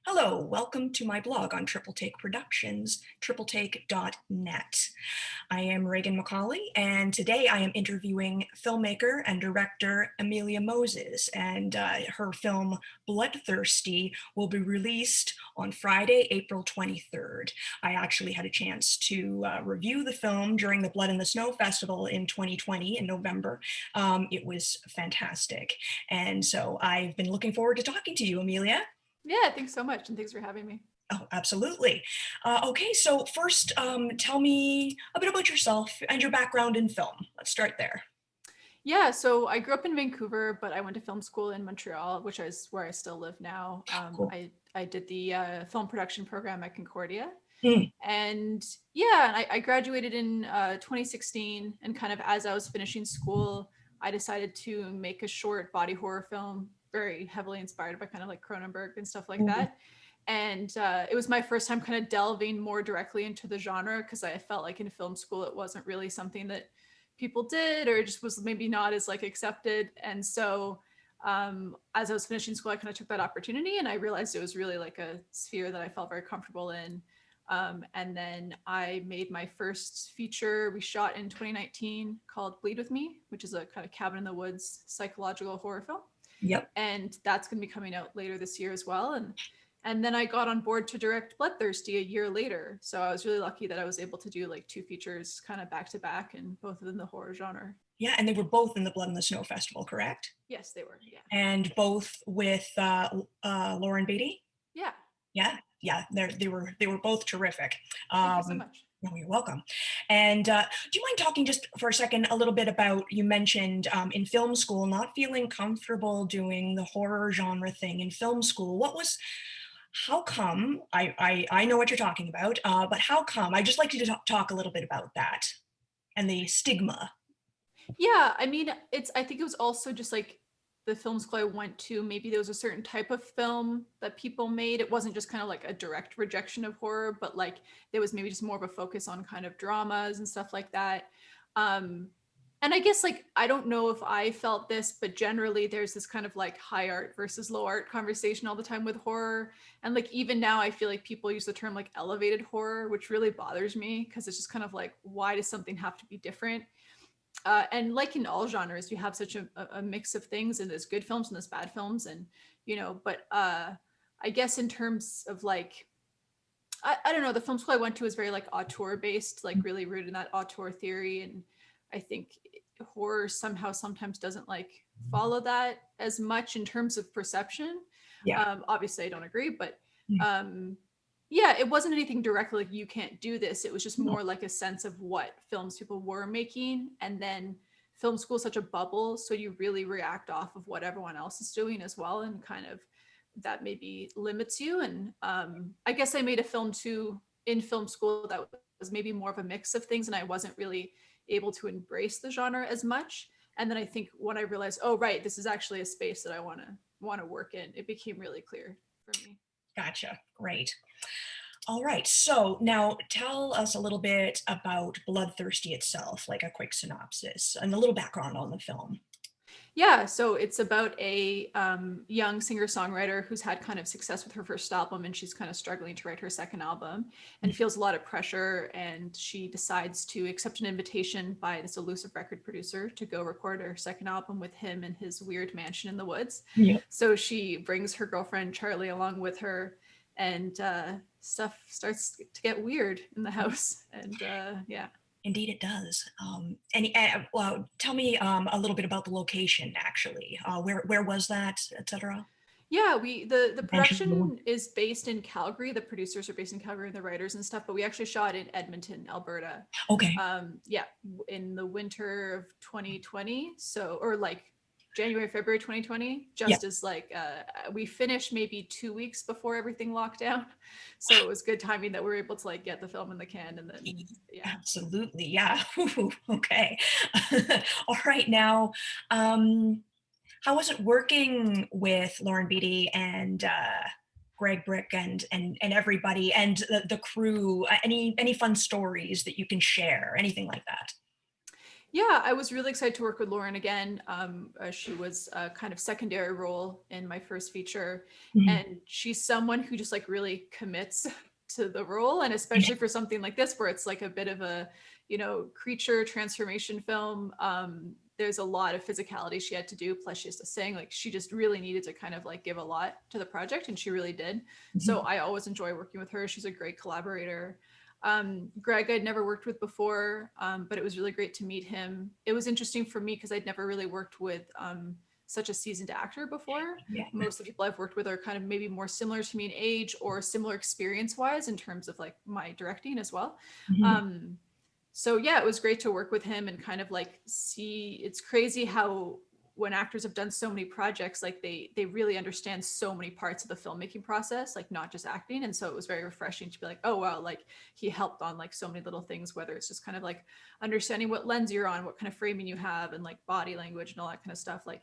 Hello, welcome to my blog on Triple Take Productions, tripletake.net. I am Reagan Macaulay, and today I am interviewing filmmaker and director Amelia Moses, and her film Bloodthirsty will be released on Friday, April 23rd. I actually had a chance to review the film during the Blood in the Snow Festival in 2020 in November. It was fantastic, and so I've been looking forward to talking to you, Amelia. Yeah, thanks so much, and thanks for having me. Oh, absolutely. Okay, so first, tell me a bit about yourself and your background in film. Let's start there. Yeah, so I grew up in Vancouver, but I went to film school in Montreal, which is where I still live now. Cool. I did the film production program at Concordia, Mm, and yeah, and I graduated in 2016. And kind of as I was finishing school, I decided to make a short body horror film, very heavily inspired by kind of like Cronenberg and stuff like mm, that. And it was my first time kind of delving more directly into the genre because I felt like in film school it wasn't really something that people did, or it just was maybe not as like accepted. And so as I was finishing school, I kind of took that opportunity, and I realized it was really like a sphere that I felt very comfortable in. And then I made my first feature we shot in 2019 called Bleed With Me, which is a kind of cabin in the woods psychological horror film. yep. And that's going to be coming out later this year as well. And then I got on board to direct Bloodthirsty a year later. So I was really lucky that I was able to do like two features kind of back to back, and both within the horror genre. Yeah, and they were both in the Blood in the Snow Festival, correct? Yes, they were. Yeah. And both with Lauren Beatty. Yeah. Yeah, yeah, they were both terrific. Thank you so Um, much. no, you're welcome. And do you mind talking just for a second a little bit about, you mentioned in film school not feeling comfortable doing the horror genre thing in film school. How come, I know what you're talking about, but how come? I'd just like you to talk a little bit about that and the stigma. Yeah. I mean, I think it was also just like the film school I went to, maybe there was a certain type of film that people made. It wasn't just kind of like a direct rejection of horror, but like there was maybe just more of a focus on kind of dramas and stuff like that. Um, and I guess like I don't know if I felt this, but generally there's this kind of like high art versus low art conversation all the time with horror. And like even now I feel like people use the term like elevated horror, which really bothers me because it's just kind of like, why does something have to be different? And like in all genres, you have such a mix of things, and there's good films and there's bad films, and but I guess in terms of like I don't know, the film school I went to is very like auteur based, like really rooted in that auteur theory. And I think horror somehow sometimes doesn't like follow that as much in terms of perception. Yeah. Obviously I don't agree, but Mm, um yeah, it wasn't anything directly like you can't do this. It was just no. more like a sense of what films people were making. And then film school is such a bubble, so you really react off of what everyone else is doing as well, and kind of that maybe limits you. And I guess I made a film too in film school that was maybe more of a mix of things, and I wasn't really able to embrace the genre as much. And then I think when I realized, oh right, this is actually a space that I want to work in, it became really clear for me. Gotcha. Great. All right. So now tell us a little bit about Bloodthirsty itself, like a quick synopsis and a little background on the film. Yeah, so it's about a young singer-songwriter who's had kind of success with her first album, and she's kind of struggling to write her second album and feels a lot of pressure. And she decides to accept an invitation by this elusive record producer to go record her second album with him in his weird mansion in the woods. Yeah. So she brings her girlfriend Charlie along with her, and stuff starts to get weird in the house. And yeah. Indeed, it does. Well, tell me a little bit about the location, actually. Where was that, etc. Yeah, the Mention. production is based in Calgary. The producers are based in Calgary, the writers and stuff, but we actually shot in Edmonton, Alberta. Okay. Yeah, in the winter of 2020. So, or like January, February 2020, Yeah. just as like we finished maybe 2 weeks before everything locked down. So it was good timing that we were able to like get the film in the can, and then yeah. Absolutely. Yeah. Okay. All right. Now, um, how was it working with Lauren Beatty and Bryk and everybody and the crew? Any fun stories that you can share? Anything like that? Yeah, I was really excited to work with Lauren again. She was a kind of secondary role in my first feature, Mhm. and she's someone who just like really commits to the role, and Yeah. especially for something like this where it's like a bit of a, creature transformation film. There's a lot of physicality she had to do, plus she has to sing. Like she just really needed to kind of like give a lot to the project, and she really did. So Mhm. I always enjoy working with her. She's a great collaborator. Greg I'd never worked with before, but it was really great to meet him. It was interesting for me because I'd never really worked with such a seasoned actor before. Yeah. Most of the people I've worked with are kind of maybe more similar to me in age or similar experience wise in terms of like my directing as well. Mhm. Um, so yeah, it was great to work with him and kind of like see. It's crazy how when actors have done so many projects, like they really understand so many parts of the filmmaking process, like not just acting. And so it was very refreshing to be like, oh wow, like he helped on like so many little things, whether it's just kind of like understanding what lens you're on, what kind of framing you have, and like body language and all that kind of stuff. Like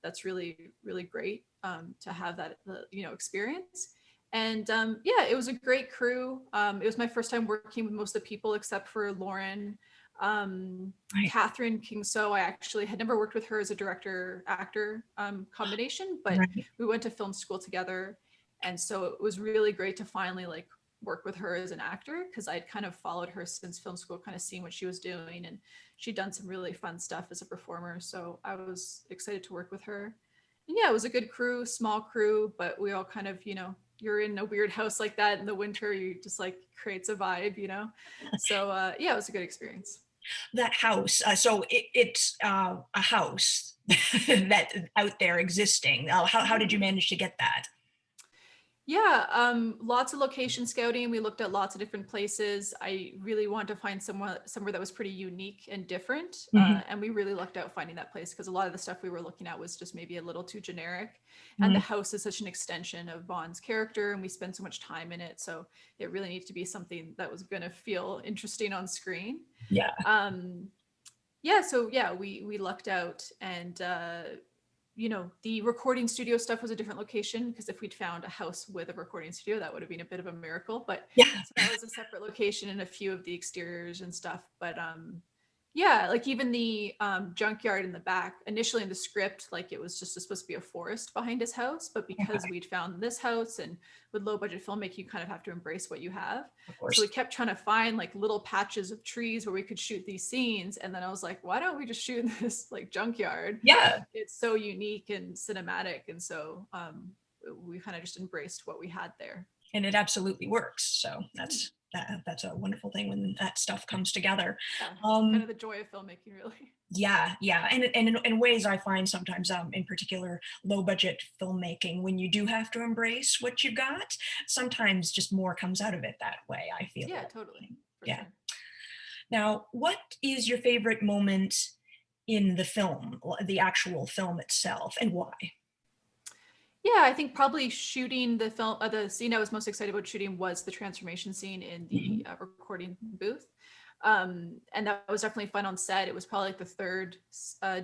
that's really great to have that experience. And yeah, it was a great crew. It was my first time working with most of the people except for Lauren. Right. Catherine Kingso, I actually had never worked with her as a director actor combination, but Right. we went to film school together. And so it was really great to finally like work with her as an actor because I'd kind of followed her since film school, kind of seeing what she was doing. And she'd done some really fun stuff as a performer. So I was excited to work with her. And yeah, it was a good crew, small crew, but we all kind of, you're in a weird house like that in the winter, you just like creates a vibe. So yeah, it was a good experience. That house. So it's a house that out there existing. How did you Mhm. manage to get that? Yeah, lots of location scouting. We looked at lots of different places. I really wanted to find somewhere that was pretty unique and different, Mhm. and we really lucked out finding that place because a lot of the stuff we were looking at was just maybe a little too generic. And the Mhm. house is such an extension of Vaughn's character, and we spend so much time in it, so it really needed to be something that was going to feel interesting on screen. Yeah. Um, yeah, so yeah, we lucked out, and the recording studio stuff was a different location because if we'd found a house with a recording studio, that would have been a bit of a miracle. But Yeah. so that was a separate location and a few of the exteriors and stuff. But yeah, like even the junkyard in the back, initially in the script, like it was just supposed to be a forest behind his house. But because Okay. we'd found this house and with low budget filmmaking, you kind of have to embrace what you have. Of So we course. kept trying to find like little patches of trees where we could shoot these scenes. And then I was like, why don't we just shoot in this like junkyard? Yeah. It's so unique and cinematic. And so we kind of just embraced what we had there. And it absolutely works. So Mhm. that's a wonderful thing when that stuff comes together. Yeah, it's kind Um, of the joy of filmmaking, really. yeah, yeah, and in ways I find sometimes, in particular, low budget filmmaking, when you do have to embrace what you got, sometimes just more comes out of it that way. I feel Yeah, like. totally, for Yeah. sure. Now, what is your favorite moment in the film, the actual film itself, and why? Yeah, I think probably shooting the film, the scene I was most excited about shooting was the transformation scene in Mhm. the recording booth. And that was definitely fun on set. It was probably like the third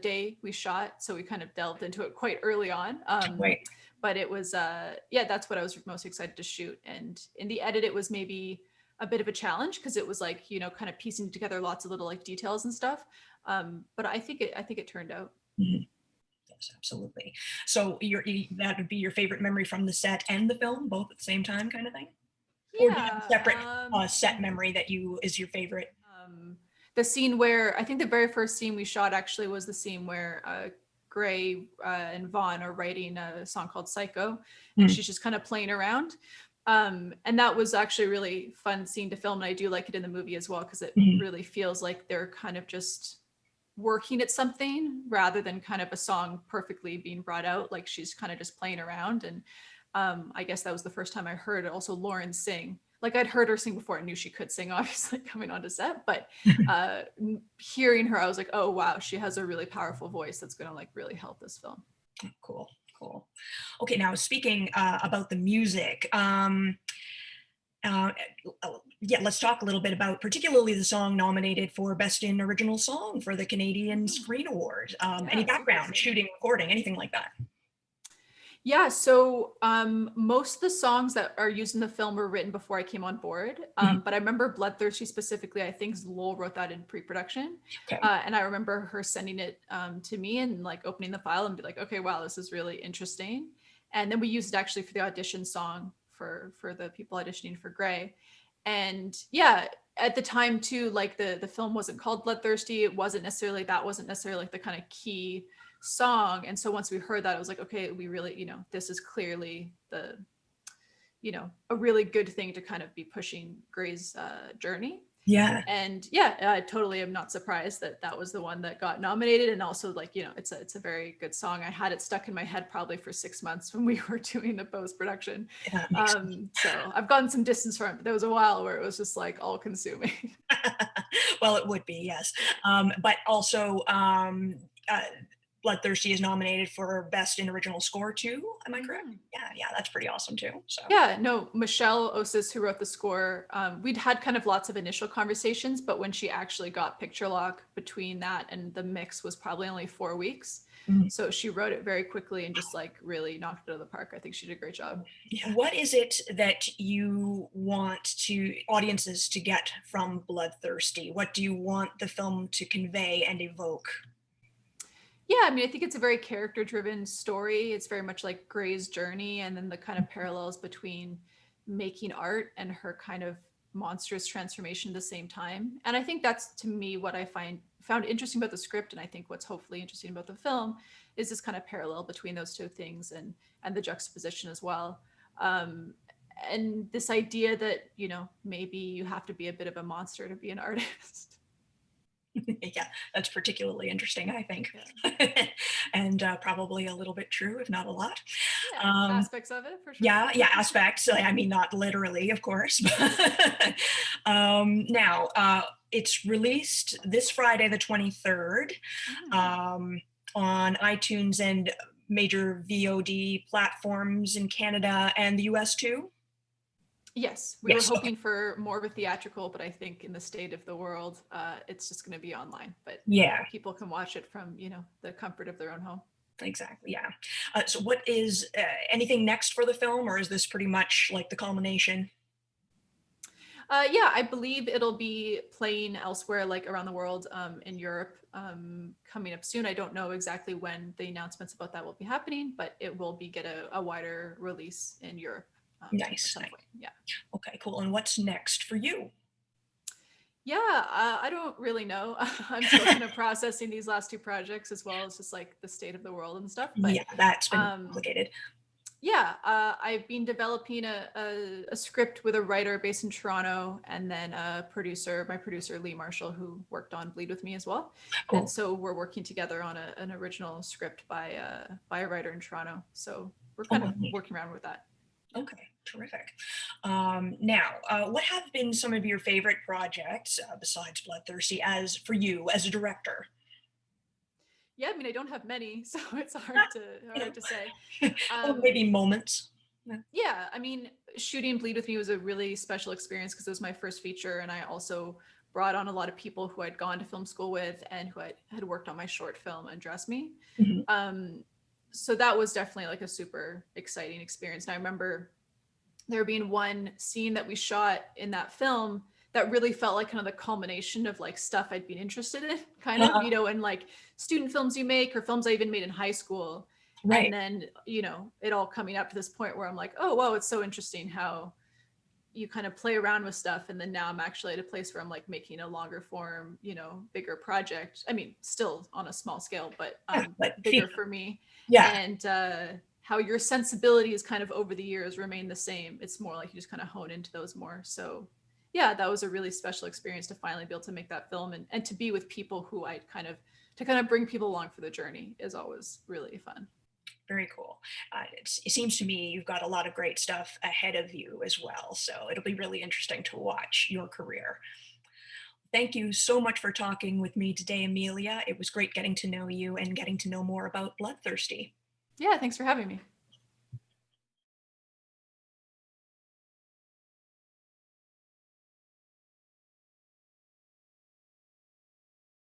day we shot, so we kind of delved into it quite early on. Right. But it was, yeah, that's what I was most excited to shoot. And in the edit, it was maybe a bit of a challenge because it was like, kind of piecing together lots of little like details and stuff. But I think it turned out. Mhm. Yes, absolutely. So that would be your favorite memory from the set and the film, both at the same time, kind of thing? Or do you have a Yeah. separate set memory that you is your favorite? um, the scene where I think the very first scene we shot actually was the scene where Gray and Vaughn are writing a song called Psycho, and Mm, she's just kind of playing around. And that was actually a really fun scene to film, and I do like it in the movie as well because it mhm. really feels like they're kind of just working at something rather than kind of a song perfectly being brought out. Like she's kind of just playing around, and I guess that was the first time I heard also Lauren sing. Like I'd heard her sing before, I knew she could sing, obviously coming onto set, but hearing her, I was like, oh wow, she has a really powerful voice that's gonna like really help this film. Cool, cool. Okay, now speaking about the music, uh, yeah, let's talk a little bit about particularly the song nominated for Best in Original Song for the Canadian Mhm. Screen Award. Any Yeah, super background, exciting. shooting, recording, anything like that? Yeah, so most of the songs that are used in the film were written before I came on board. Mhm. But I remember Bloodthirsty specifically, I think Lowell wrote that in pre-production. Okay. And I remember her sending it to me and like opening the file and be like, okay, wow, this is really interesting. And then we used it actually for the audition song for the people auditioning for Grey. And yeah, at the time too, like the film wasn't called Bloodthirsty. It wasn't necessarily, that wasn't necessarily like the kind of key song. And so once we heard that, it was like, okay, we really, this is clearly a really good thing to kind of be pushing Grey's journey. Yeah. And yeah, I totally am not surprised that that was the one that got nominated. And also like, it's a very good song. I had it stuck in my head probably for 6 months when we were doing the post-production. That makes sense. So I've gotten some distance from it, but there was a while where it was just like all consuming. Well, it would be, yes. But also, Bloodthirsty is nominated for Best in Original Score too. Am I correct? Mhm. Yeah, yeah, that's pretty awesome too. So Yeah, no, Michele Osis, who wrote the score, we'd had kind of lots of initial conversations, but when she actually got picture lock between that and the mix was probably only 4 weeks. mhm. So she wrote it very quickly and just like really knocked it out of the park. I think she did a great job. Yeah. What is it that you want to audiences to get from Bloodthirsty? What do you want the film to convey and evoke? Yeah, I mean, I think it's a very character driven story. It's very much like Grey's journey and then the kind of parallels between making art and her kind of monstrous transformation at the same time. And I think that's to me what I found interesting about the script, and I think what's hopefully interesting about the film is this kind of parallel between those two things and the juxtaposition as well. Um, and this idea that, maybe you have to be a bit of a monster to be an artist. Yeah, that's particularly interesting, I think, Yeah. and probably a little bit true, if not a lot. Yeah, Um, aspects of it for sure. yeah, yeah, aspects. I mean, not literally, of course. But, now, it's released this Friday, the 23rd, Mhm. um, on iTunes and major VOD platforms in Canada and the US too. Yes, we were Yes. Okay. hoping for more of a theatrical, but I think in the state of the world, it's just going to be online. But Yeah, people can watch it from, the comfort of their own home. exactly. Yeah. So, what is anything next for the film, or is this pretty much like the culmination? Yeah, I believe it'll be playing elsewhere, like around the world, in Europe, coming up soon. I don't know exactly when the announcements about that will be happening, but it will be get a wider release in Europe at Nice, some nice. point. Yeah. Okay, cool. And what's next for you? Yeah, I don't really know. I'm still kind of processing these last two projects as well as just like the state of the world and stuff. But Yeah, that's been um, complicated. yeah, I've been developing a script with a writer based in Toronto and then my producer Lee Marshall, who worked on Bleed with me as well. And Cool. so we're working together on an original script by a writer in Toronto. So we're kind Oh, of neat. working around with that. Okay, terrific. Now, what have been some of your favorite projects besides Bloodthirsty as for you as a director? Yeah, I mean, I don't have many, so it's hard to You hard to say. know, or Um, maybe moments. Yeah. Yeah, I mean, shooting Bleed with Me was a really special experience because it was my first feature, and I also brought on a lot of people who I'd gone to film school with and who had worked on my short film Undress Me. Mhm. Um, so that was definitely like a super exciting experience. And I remember there being one scene that we shot in that film that really felt like kind of the culmination of like stuff I'd been interested in, kind of, Uh-huh. in like student films you make or films I even made in high school. And Right. then, it all coming up to this point where I'm like, oh, wow, it's so interesting how you kind of play around with stuff. And then now I'm actually at a place where I'm like making a longer form, bigger project. I mean, still on a small scale, but Yeah, but bigger for me. yeah, And how your sensibilities kind of over the years remain the same. It's more like you just kind of hone into those more. So yeah, that was a really special experience to finally be able to make that film and to be with people who I to kind of bring people along for the journey is always really fun. very cool. It seems to me you've got a lot of great stuff ahead of you as well. So it'll be really interesting to watch your career. Thank you so much for talking with me today, Amelia. It was great getting to know you and getting to know more about Bloodthirsty. Yeah, thanks for having me.